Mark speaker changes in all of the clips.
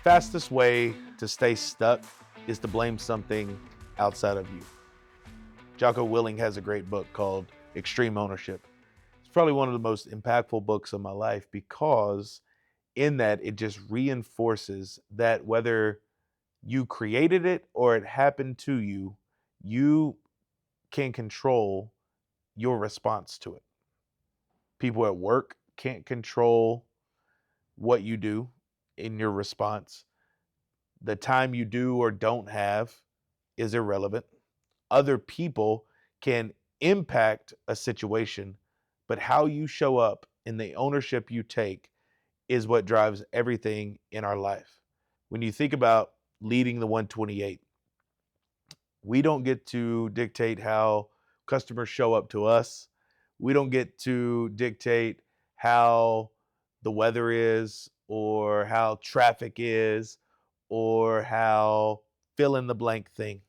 Speaker 1: fastest way to stay stuck is to blame something outside of you. Jocko Willing has a great book called Extreme Ownership. It's probably one of the most impactful books of my life because in that it just reinforces that whether you created it or it happened to you, you can control your response to it. People at work can't control what you do in your response. The time you do or don't have is irrelevant. Other people can impact a situation, but how you show up and the ownership you take is what drives everything in our life. When you think about leading the 128, we don't get to dictate how customers show up to us. We don't get to dictate how the weather is or how traffic is or how fill in the blank thing.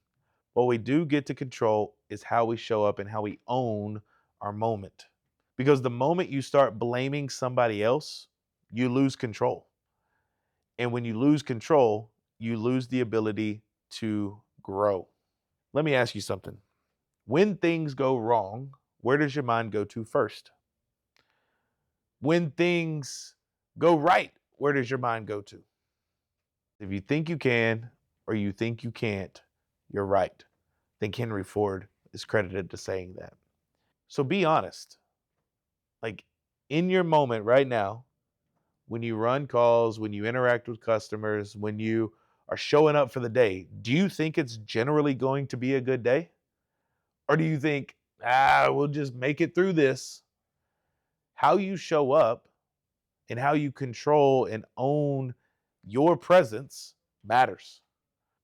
Speaker 1: What we do get to control is how we show up and how we own our moment. Because the moment you start blaming somebody else, you lose control. And when you lose control, you lose the ability to grow. Let me ask you something. When things go wrong, where does your mind go to first? When things go right, where does your mind go to? If you think you can or you think you can't, you're right. I think Henry Ford is credited to saying that. So be honest. Like in your moment right now, when you run calls, when you interact with customers, when you are showing up for the day, do you think it's generally going to be a good day? Or do you think, we'll just make it through this? How you show up and how you control and own your presence matters.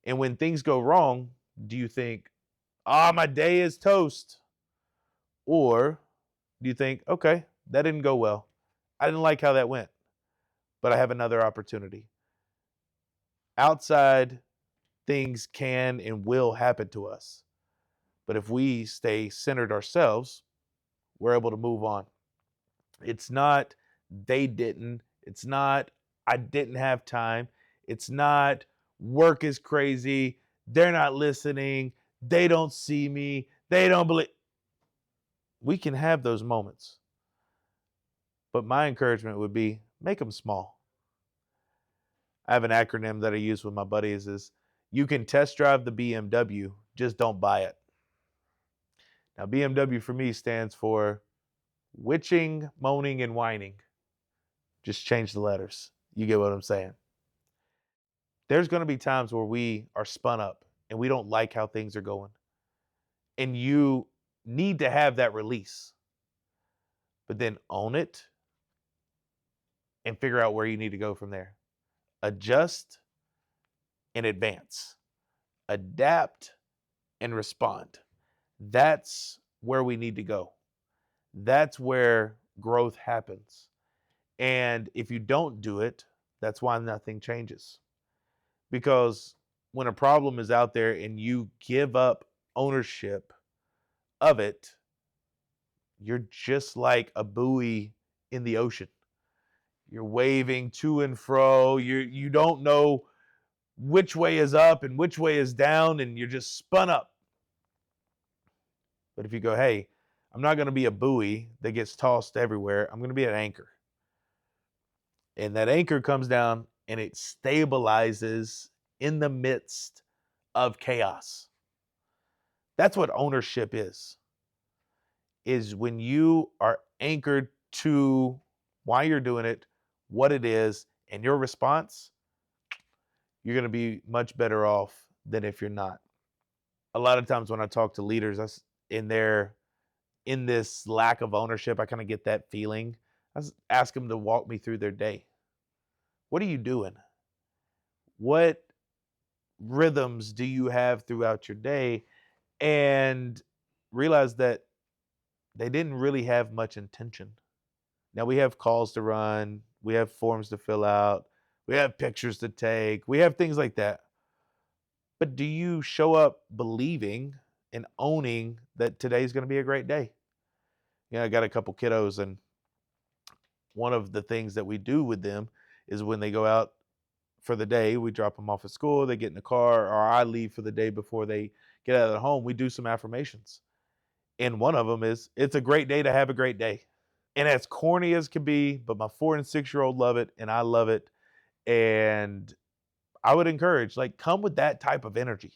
Speaker 1: And when things go wrong, do you think, my day is toast? Or do you think, okay, that didn't go well. I didn't like how that went, but I have another opportunity. Outside things can and will happen to us. But if we stay centered ourselves, we're able to move on. It's not they didn't. It's not I didn't have time. It's not work is crazy. They're not listening. They don't see me. They don't believe. We can have those moments. But my encouragement would be make them small. I have an acronym that I use with my buddies is you can test drive the BMW, just don't buy it. Now BMW for me stands for witching, moaning, and whining. Just change the letters. You get what I'm saying. There's going to be times where we are spun up and we don't like how things are going. And you need to have that release. But then own it and figure out where you need to go from there. Adjust and advance. Adapt and respond. That's where we need to go. That's where growth happens. And if you don't do it, that's why nothing changes. Because when a problem is out there and you give up ownership of it, you're just like a buoy in the ocean. You're waving to and fro. You don't know which way is up and which way is down, and you're just spun up. But if you go, hey, I'm not going to be a buoy that gets tossed everywhere. I'm going to be an anchor. And that anchor comes down and it stabilizes in the midst of chaos. That's what ownership is when you are anchored to why you're doing it, what it is, and your response, you're going to be much better off than if you're not. A lot of times when I talk to leaders in this lack of ownership, I kind of get that feeling. I ask them to walk me through their day. What are you doing? What rhythms do you have throughout your day? And realize that they didn't really have much intention. Now we have calls to run, we have forms to fill out, we have pictures to take, we have things like that. But do you show up believing and owning that today's going to be a great day? I got a couple kiddos, and one of the things that we do with them is when they go out for the day. We drop them off at school, they get in the car, or I leave for the day before they get out of the home. We do some affirmations. And one of them is, it's a great day to have a great day. And as corny as can be, but my 4 and 6-year-old love it and I love it. And I would encourage, like, come with that type of energy.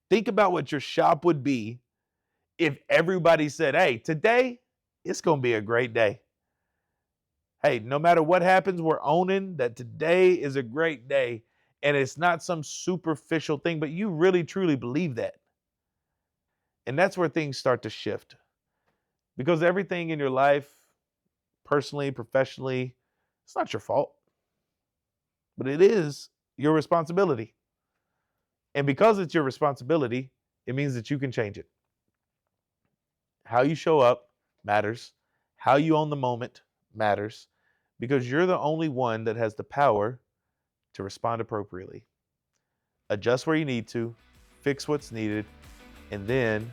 Speaker 1: Think about what your shop would be if everybody said, hey, today it's going to be a great day. Hey, no matter what happens, we're owning that today is a great day. And it's not some superficial thing, but you really, truly believe that. And that's where things start to shift. Because everything in your life, personally, professionally, it's not your fault. But it is your responsibility. And because it's your responsibility, it means that you can change it. How you show up matters. How you own the moment matters, because you're the only one that has the power to respond appropriately. Adjust where you need to, fix what's needed, and then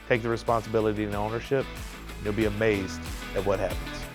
Speaker 1: take the responsibility and ownership. You'll be amazed at what happens.